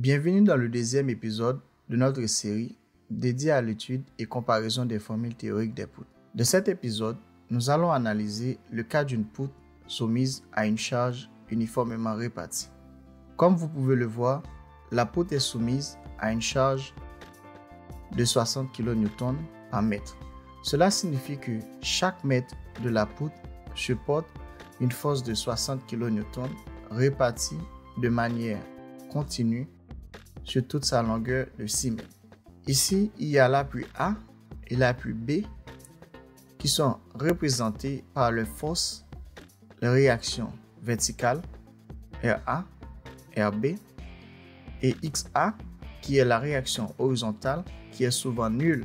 Bienvenue dans le deuxième épisode de notre série dédiée à l'étude et comparaison des formules théoriques des poutres. Dans cet épisode, nous allons analyser le cas d'une poutre soumise à une charge uniformément répartie. Comme vous pouvez le voir, la poutre est soumise à une charge de 60 kN par mètre. Cela signifie que chaque mètre de la poutre supporte une force de 60 kN répartie de manière continue sur toute sa longueur de 6 mètres. Ici, il y a l'appui A et l'appui B qui sont représentés par les forces, les réactions verticales RA, RB et XA qui est la réaction horizontale qui est souvent nulle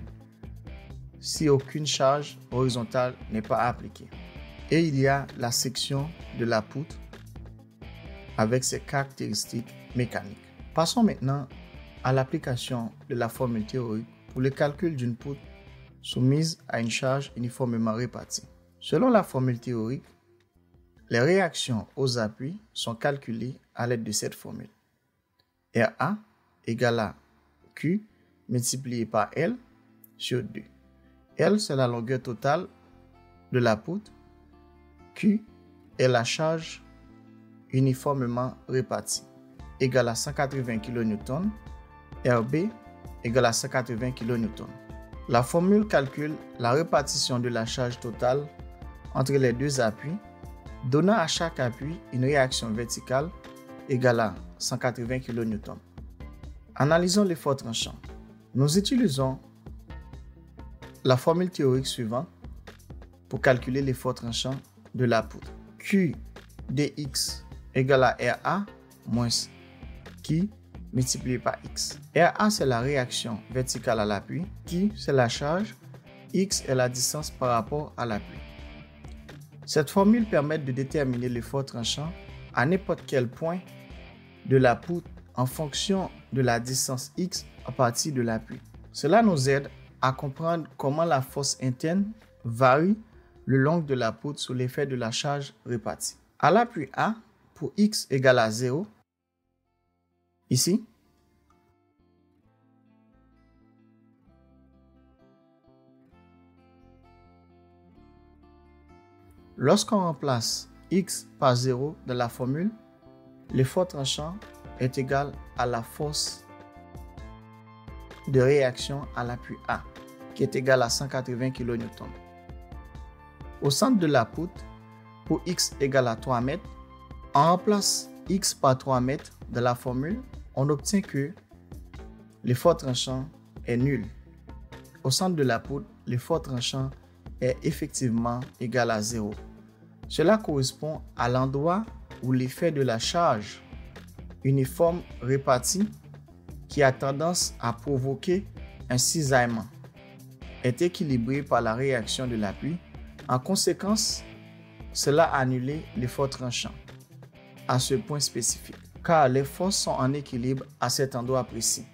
si aucune charge horizontale n'est pas appliquée. Et il y a la section de la poutre avec ses caractéristiques mécaniques. Passons maintenant à l'application de la formule théorique pour le calcul d'une poutre soumise à une charge uniformément répartie. Selon la formule théorique, les réactions aux appuis sont calculées à l'aide de cette formule. RA égale à Q multiplié par L sur 2. L, c'est la longueur totale de la poutre. Q est la charge uniformément répartie, égale à 180 kN. RB égale à 180 kN. La formule calcule la répartition de la charge totale entre les deux appuis, donnant à chaque appui une réaction verticale égale à 180 kN. Analysons l'effort tranchant. Nous utilisons la formule théorique suivante pour calculer l'effort tranchant de la poutre. Q dx égale à RA moins Q multiplié par X. RA, c'est la réaction verticale à l'appui. Q, c'est la charge. X est la distance par rapport à l'appui. Cette formule permet de déterminer l'effort tranchant à n'importe quel point de la poutre en fonction de la distance X à partir de l'appui. Cela nous aide à comprendre comment la force interne varie le long de la poutre sous l'effet de la charge répartie. À l'appui A, pour X égale à 0, ici, lorsqu'on remplace X par 0 dans la formule, l'effort tranchant est égal à la force de réaction à l'appui A, qui est égal à 180 kN. Au centre de la poutre, pour X égale à 3 mètres, on remplace X par 3 mètres dans la formule, on obtient que l'effort tranchant est nul. Au centre de la poutre, l'effort tranchant est effectivement égal à 0. Cela correspond à l'endroit où l'effet de la charge uniforme répartie, qui a tendance à provoquer un cisaillement, est équilibré par la réaction de l'appui. En conséquence, cela a annulé l'effort tranchant à ce point spécifique, car les forces sont en équilibre à cet endroit précis.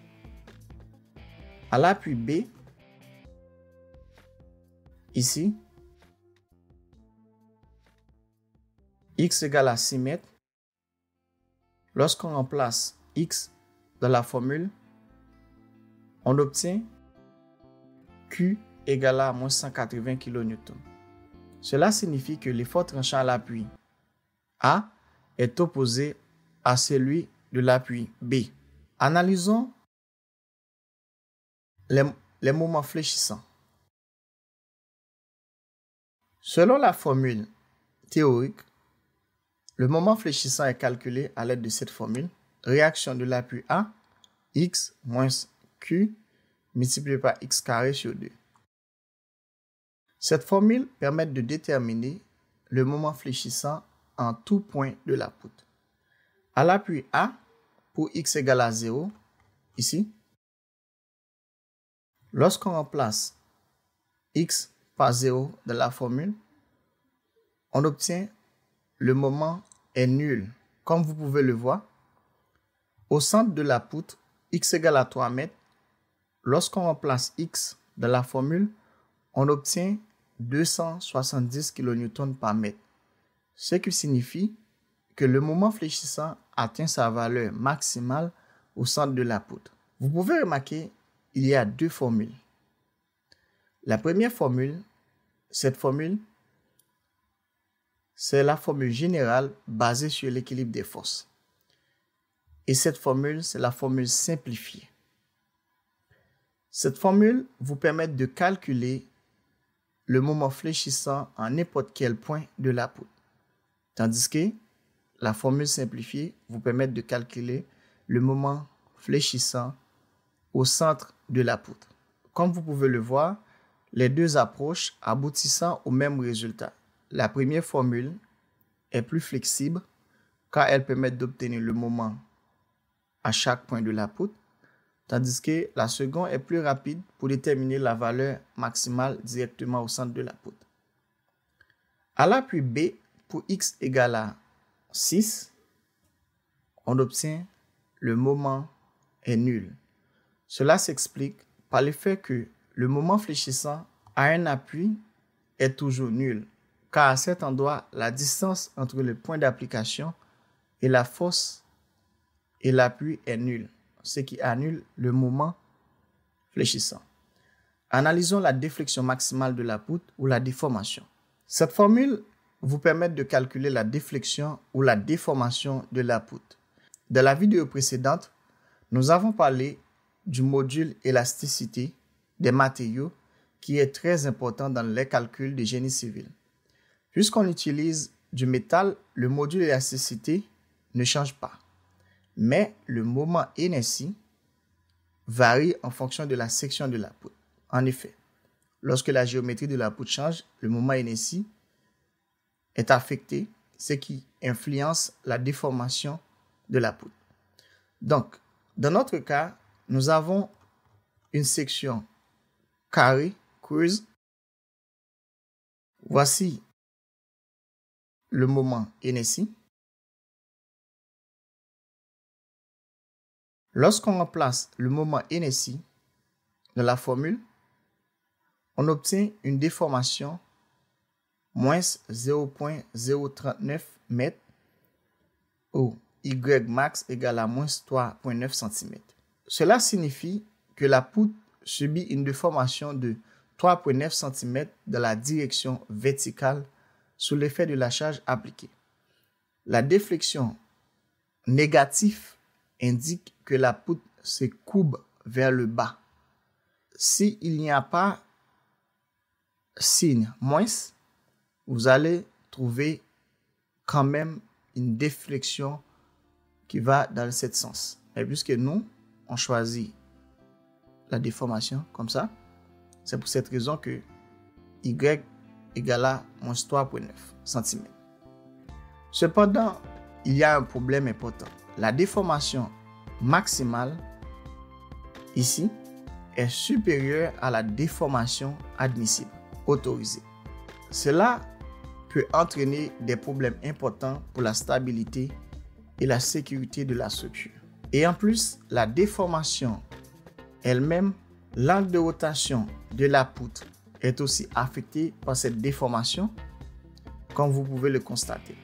À l'appui B, ici, X égale à 6 mètres. Lorsqu'on remplace X dans la formule, on obtient Q égale à moins 180 kN. Cela signifie que l'effort tranchant à l'appui A est opposé à celui de l'appui B. Analysons les moments fléchissants. Selon la formule théorique, le moment fléchissant est calculé à l'aide de cette formule. Réaction de l'appui A, X moins Q multiplié par X carré sur 2. Cette formule permet de déterminer le moment fléchissant en tout point de la poutre. À l'appui A, pour X égale à 0, ici, lorsqu'on remplace X par 0 dans la formule, on obtient le moment est nul. Comme vous pouvez le voir, au centre de la poutre, X égale à 3 mètres. Lorsqu'on remplace X dans la formule, on obtient 270 kN par mètre, ce qui signifie que le moment fléchissant atteint sa valeur maximale au centre de la poutre. Vous pouvez remarquer, il y a deux formules. La première formule, cette formule, c'est la formule générale basée sur l'équilibre des forces. Et cette formule, c'est la formule simplifiée. Cette formule vous permet de calculer le moment fléchissant en n'importe quel point de la poutre. Tandis que la formule simplifiée vous permet de calculer le moment fléchissant au centre de la poutre. Comme vous pouvez le voir, les deux approches aboutissant au même résultat. La première formule est plus flexible car elle permet d'obtenir le moment à chaque point de la poutre, tandis que la seconde est plus rapide pour déterminer la valeur maximale directement au centre de la poutre. À l'appui B, pour x égale à 6, on obtient le moment est nul. Cela s'explique par le fait que le moment fléchissant à un appui est toujours nul, car à cet endroit, la distance entre le point d'application et la force et l'appui est nulle, ce qui annule le moment fléchissant. Analysons la déflexion maximale de la poutre ou la déformation. Cette formule vous permet de calculer la déflexion ou la déformation de la poutre. Dans la vidéo précédente, nous avons parlé du module élasticité des matériaux qui est très important dans les calculs de génie civil. Puisqu'on utilise du métal, le module élasticité ne change pas. Mais le moment inertie varie en fonction de la section de la poutre. En effet, lorsque la géométrie de la poutre change, le moment inertie est affecté, ce qui influence la déformation de la poutre. Donc, dans notre cas, nous avons une section carrée, creuse. Voici le moment inertie. Lorsqu'on remplace le moment inertie dans la formule, on obtient une déformation moins 0,039 m ou Y max égale à moins 3,9 cm. Cela signifie que la poutre subit une déformation de 3,9 cm dans la direction verticale sous l'effet de la charge appliquée. La déflexion négative indique que la poutre se courbe vers le bas. S'il n'y a pas signe moins, vous allez trouver quand même une déflexion qui va dans ce sens. Et puisque nous, on choisit la déformation comme ça, c'est pour cette raison que Y égale à moins 3,9 cm. Cependant, il y a un problème important. La déformation maximale, ici, est supérieure à la déformation admissible, autorisée. Cela peut entraîner des problèmes importants pour la stabilité et la sécurité de la structure. Et en plus, la déformation elle-même, l'angle de rotation de la poutre est aussi affecté par cette déformation, comme vous pouvez le constater.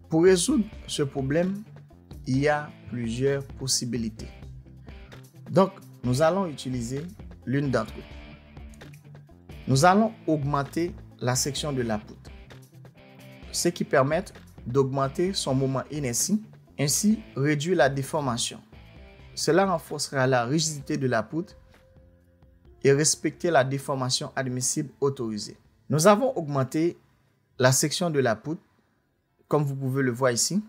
Pour résoudre ce problème, il y a plusieurs possibilités. Donc, nous allons utiliser l'une d'entre eux. Nous allons augmenter la section de la poutre, ce qui permet d'augmenter son moment inertie, ainsi réduire la déformation. Cela renforcera la rigidité de la poutre et respecter la déformation admissible autorisée. Nous avons augmenté la section de la poutre, comme vous pouvez le voir ici,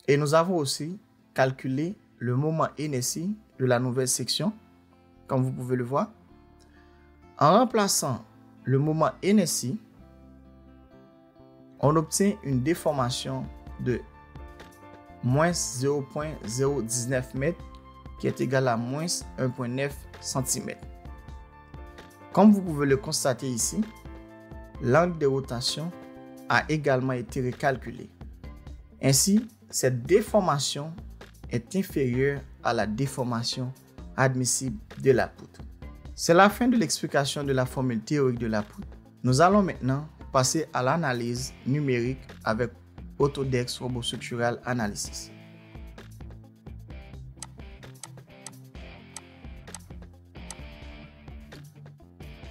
et nous avons aussi calculé le moment inertie de la nouvelle section, comme vous pouvez le voir. En remplaçant le moment inertie, on obtient une déformation de moins 0,019 m qui est égal à moins 1,9 cm. Comme vous pouvez le constater ici, l'angle de rotation a également été recalculé. Ainsi, cette déformation est inférieure à la déformation admissible de la poutre. C'est la fin de l'explication de la formule théorique de la poutre. Nous allons maintenant passer à l'analyse numérique avec Autodesk Robot Structural Analysis.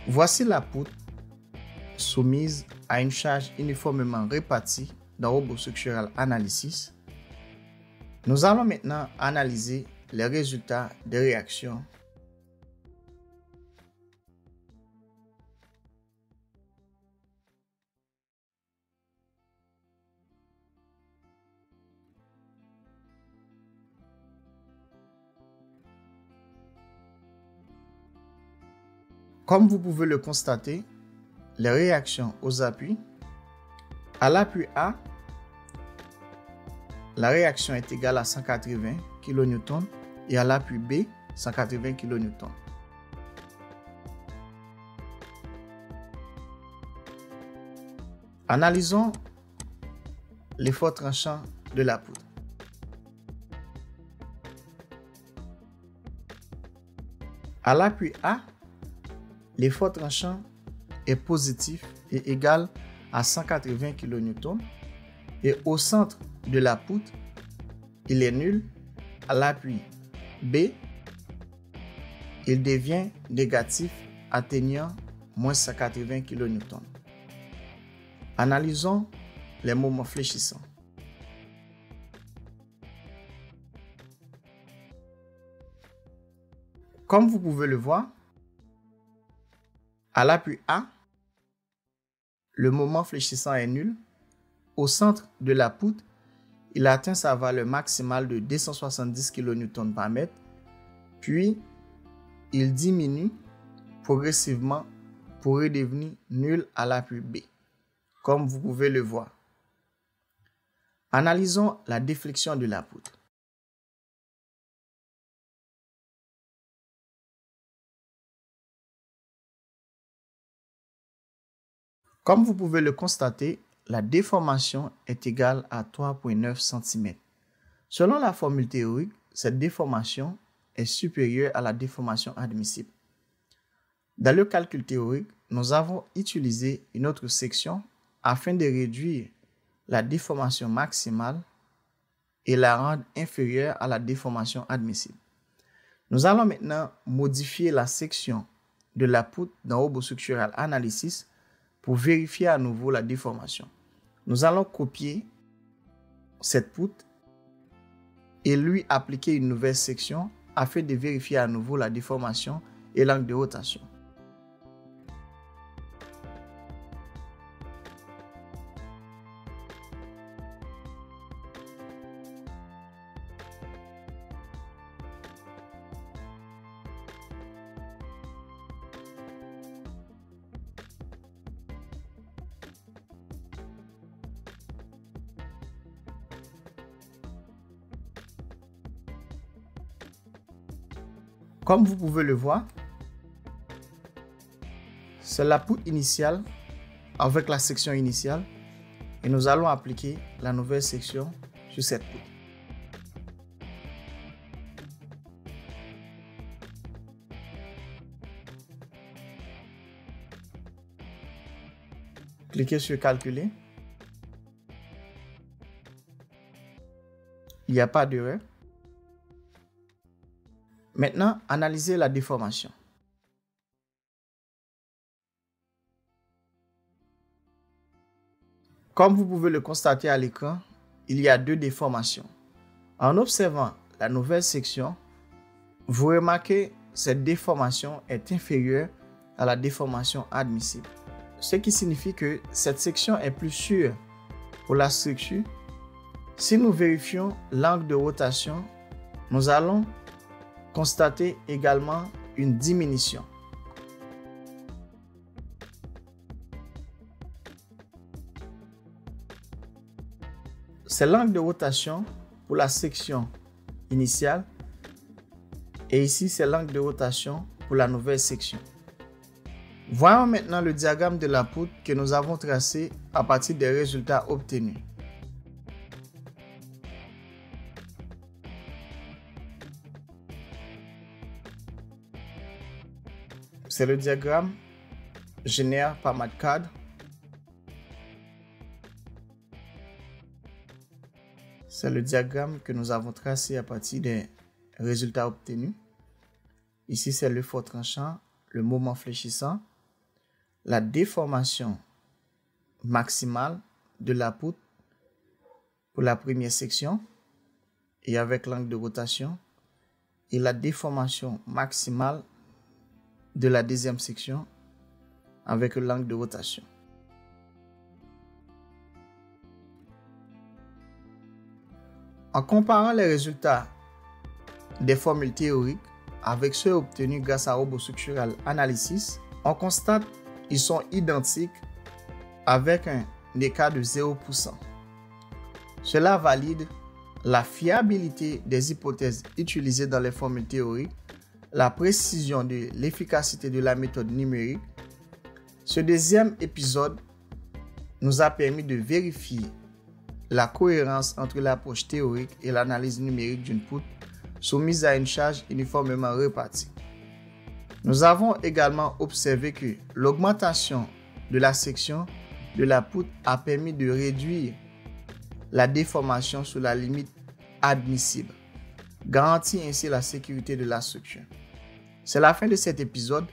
Voici la poutre soumise à une charge uniformément répartie dans RoboStructural Analysis. Nous allons maintenant analyser les résultats des réactions. Comme vous pouvez le constater, les réactions aux appuis. À l'appui A, la réaction est égale à 180 kN et à l'appui B, 180 kN. Analysons l'effort tranchant de la poutre. À l'appui A, l'effort tranchant est positif et égal à 180 kN et au centre de la poutre, il est nul. À l'appui B, il devient négatif atteignant moins 180 kN. Analysons les moments fléchissants. Comme vous pouvez le voir, à l'appui A, le moment fléchissant est nul. Au centre de la poutre, il atteint sa valeur maximale de 270 kN par mètre, puis il diminue progressivement pour redevenir nul à l'appui B, comme vous pouvez le voir. Analysons la déflexion de la poutre. Comme vous pouvez le constater, la déformation est égale à 3,9 cm. Selon la formule théorique, cette déformation est supérieure à la déformation admissible. Dans le calcul théorique, nous avons utilisé une autre section afin de réduire la déformation maximale et la rendre inférieure à la déformation admissible. Nous allons maintenant modifier la section de la poutre dans RoboStructural Analysis pour vérifier à nouveau la déformation. Nous allons copier cette poutre et lui appliquer une nouvelle section afin de vérifier à nouveau la déformation et l'angle de rotation. Comme vous pouvez le voir, c'est la poutre initiale avec la section initiale et nous allons appliquer la nouvelle section sur cette poutre. Cliquez sur calculer. Il n'y a pas d'erreur. Maintenant, analysez la déformation. Comme vous pouvez le constater à l'écran, il y a deux déformations. En observant la nouvelle section, vous remarquez que cette déformation est inférieure à la déformation admissible. Ce qui signifie que cette section est plus sûre pour la structure. Si nous vérifions l'angle de rotation, nous allons constater également une diminution. C'est l'angle de rotation pour la section initiale et ici c'est l'angle de rotation pour la nouvelle section. Voyons maintenant le diagramme de la poutre que nous avons tracé à partir des résultats obtenus. C'est le diagramme généré par MathCAD. C'est le diagramme que nous avons tracé à partir des résultats obtenus. Ici, c'est l'effort tranchant, le moment fléchissant la déformation maximale de la poutre pour la première section et avec l'angle de rotation et la déformation maximale de la deuxième section avec l'angle de rotation. En comparant les résultats des formules théoriques avec ceux obtenus grâce à Robot Structural Analysis, on constate qu'ils sont identiques avec un écart de 0%. Cela valide la fiabilité des hypothèses utilisées dans les formules théoriques, la précision de l'efficacité de la méthode numérique. Ce deuxième épisode nous a permis de vérifier la cohérence entre l'approche théorique et l'analyse numérique d'une poutre soumise à une charge uniformément répartie. Nous avons également observé que l'augmentation de la section de la poutre a permis de réduire la déformation sous la limite admissible, garantit ainsi la sécurité de la structure. C'est la fin de cet épisode.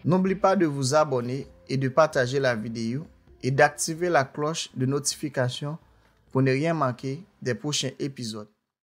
N'oubliez pas de vous abonner et de partager la vidéo et d'activer la cloche de notification pour ne rien manquer des prochains épisodes.